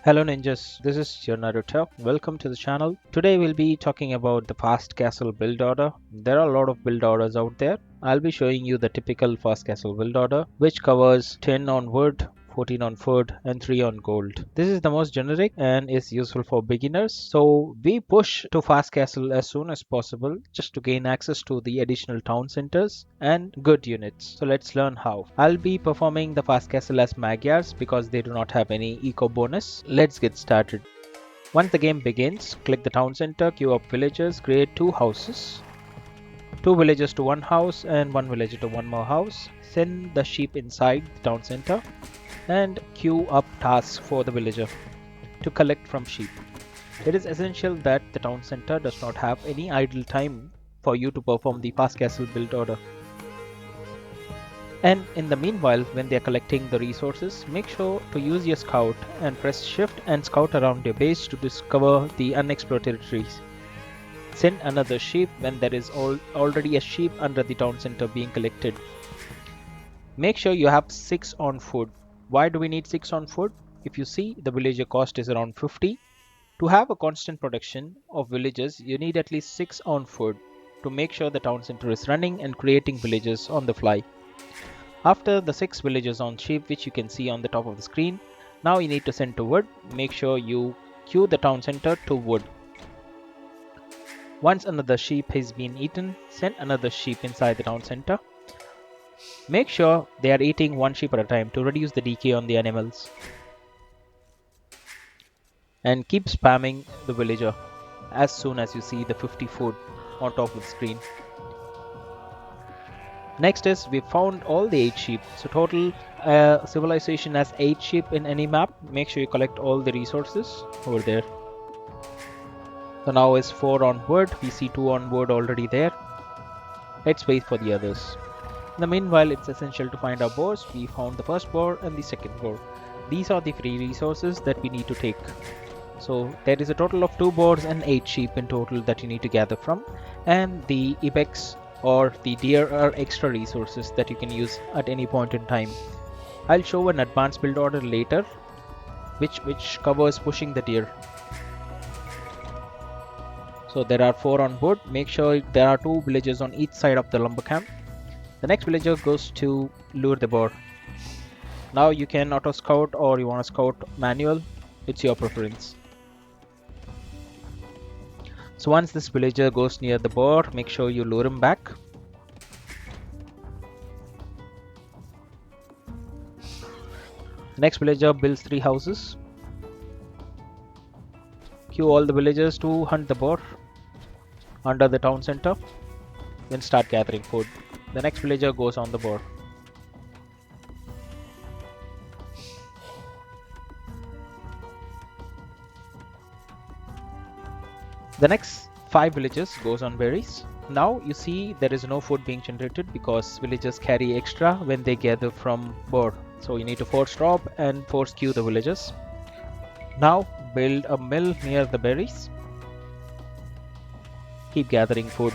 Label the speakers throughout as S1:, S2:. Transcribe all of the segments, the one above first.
S1: Hello ninjas, this is your Naruto. Welcome to the channel. Today we'll be talking about the fast castle build order. There are a lot of build orders out there. I'll be showing you the typical fast castle build order, which covers 10 on wood, 14 on food and 3 on gold. This is the most generic and is useful for beginners. So we push to fast castle as soon as possible just to gain access to the additional town centers and good units. So let's learn how. I'll be performing the fast castle as Magyars because they do not have any eco bonus. Let's get started. Once the game begins, click the town center, queue up villagers, create 2 houses. 2 villagers to 1 house and 1 villager to 1 more house. Send the sheep inside the town center and queue up tasks for the villager to collect from sheep. It is essential that the town center does not have any idle time for you to perform the fast castle build order. And in the meanwhile, when they are collecting the resources, make sure to use your scout and press shift and scout around your base to discover the unexplored territories. Send another sheep when there is already a sheep under the town center being collected. Make sure you have 6 on food. Why do we need 6 on food? If you see, the villager cost is around 50. To have a constant production of villagers, you need at least 6 on food to make sure the town center is running and creating villagers on the fly. After the 6 villagers on sheep, which you can see on the top of the screen, now you need to send to wood. Make sure you queue the town center to wood. Once another sheep has been eaten, send another sheep inside the town center. Make sure they are eating 1 sheep at a time to reduce the decay on the animals. And keep spamming the villager as soon as you see the 50 food on top of the screen. Next is we found all the 8 sheep. So total civilization has 8 sheep in any map. Make sure you collect all the resources over there. So now is 4 on wood. We see 2 on wood already there. Let's wait for the others. In the meanwhile, it's essential to find our boars. We found the first boar and the second boar. These are the free resources that we need to take. So there is a total of 2 boars and 8 sheep in total that you need to gather from. And the ibex or the deer are extra resources that you can use at any point in time. I'll show an advanced build order later which covers pushing the deer. So there are 4 on wood. Make sure there are 2 villagers on each side of the lumber camp. The next villager goes to Lure the Boar. Now you can auto scout or you want to scout manual. It's your preference. So once this villager goes near the boar, make sure you lure him back. The next villager builds 3 houses. Queue all the villagers to hunt the boar under the town center. Then start gathering food. The next villager goes on the boar. The next 5 villagers goes on berries. Now you see there is no food being generated because villagers carry extra when they gather from boar. So you need to force drop and force queue the villagers. Now build a mill near the berries. Keep gathering food.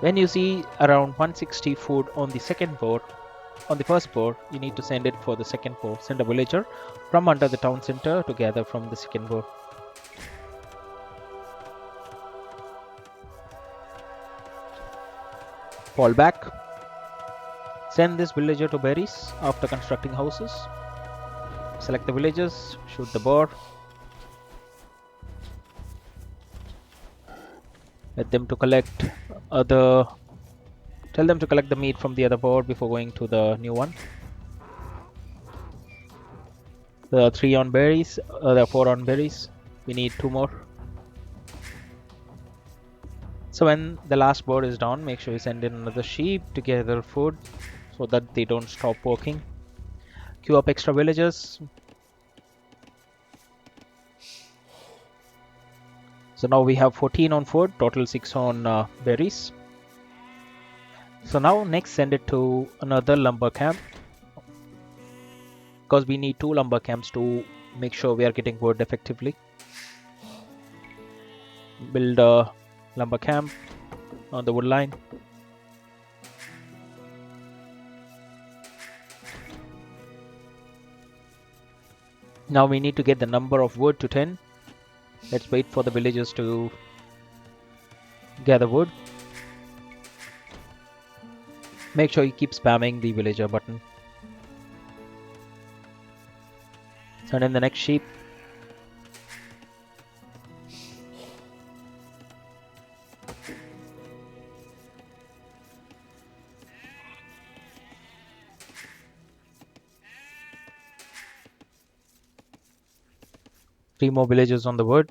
S1: When you see around 160 food on the second boar, on the first boar, you need to send it for the second boar. Send a villager from under the town center to gather from the second boar. Fall back. Send this villager to berries after constructing houses. Select the villagers, shoot the boar. Let them to collect tell them to collect the meat from the other boar before going to the new one. There are 3 on berries, there are 4 on berries. We need 2 more. So when the last boar is down, make sure you send in another sheep to gather food so that they don't stop working. Queue up extra villagers. So now we have 14 on food, total 6 on berries. So now next send it to another lumber camp because we need 2 lumber camps to make sure we are getting wood effectively. Build a lumber camp on the wood line. Now we need to get the number of wood to 10. Let's wait for the villagers to gather wood. Make sure you keep spamming the villager button. Send in the next sheep. Three more villagers on the wood.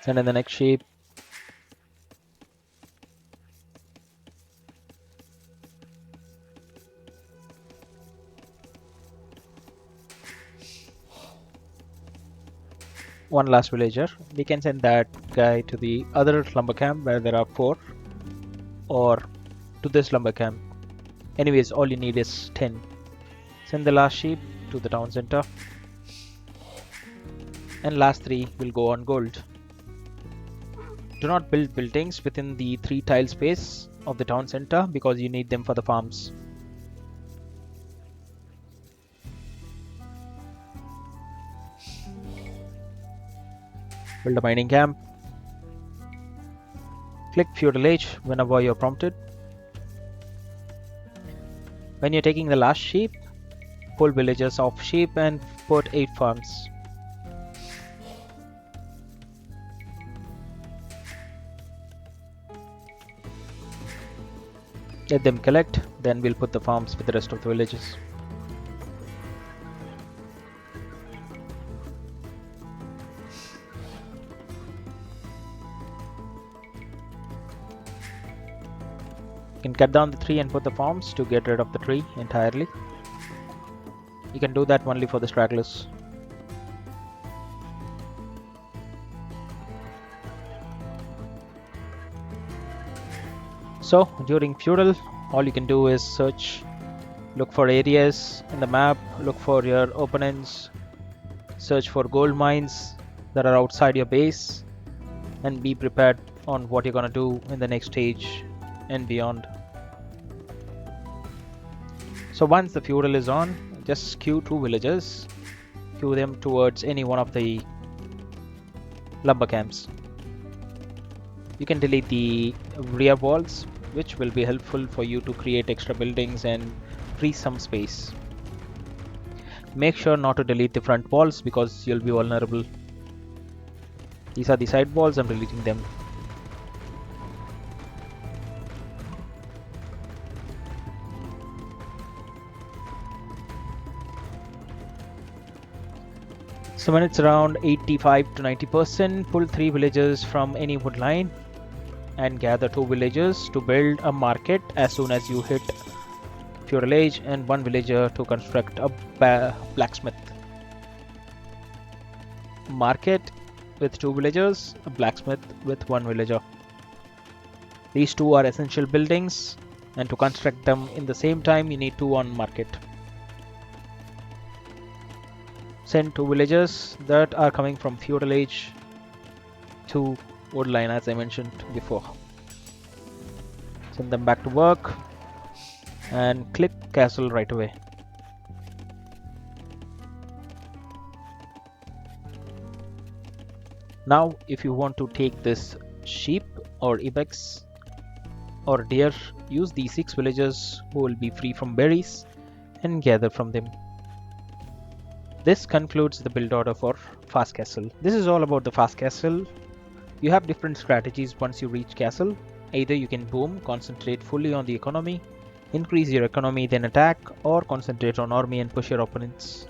S1: Send in the next sheep. One last villager. We can send that guy to the other lumber camp where there are 4, or to this lumber camp. Anyways, all you need is 10. Send the last sheep to the town center, and last 3 will go on gold. Do not build buildings within the 3 tile space of the town center because you need them for the farms. Build a mining camp. Click Feudal Age whenever you're prompted. When you're taking the last sheep, pull villagers off sheep and put 8 farms. Let them collect, then we'll put the farms with the rest of the villages. You can cut down the tree and put the farms to get rid of the tree entirely. You can do that only for the stragglers. So during Feudal, all you can do is search, look for areas in the map, look for your opponents, search for gold mines that are outside your base, and be prepared on what you're gonna do in the next stage and beyond. So once the Feudal is on, just queue 2 villagers, queue them towards any one of the lumber camps. You can delete the rear walls, which will be helpful for you to create extra buildings and free some space. Make sure not to delete the front walls because you'll be vulnerable. These are the side walls, I'm deleting them. So when it's around 85 to 90%, pull 3 villagers from any wood line and gather 2 villagers to build a market as soon as you hit Feudal Age, and 1 villager to construct a blacksmith. Market with 2 villagers, a blacksmith with 1 villager. These 2 are essential buildings, and to construct them in the same time you need 2 on market. Send 2 villagers that are coming from Feudal Age to woodline as I mentioned before. Send them back to work and click castle right away. Now if you want to take this sheep or ibex or deer, use these 6 villagers who will be free from berries and gather from them. This concludes the build order for Fast Castle. This is all about the Fast Castle. You have different strategies once you reach castle. Either you can boom, concentrate fully on the economy, increase your economy then attack, or concentrate on army and push your opponents.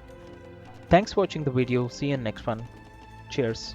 S1: Thanks for watching the video. See you in the next one. Cheers.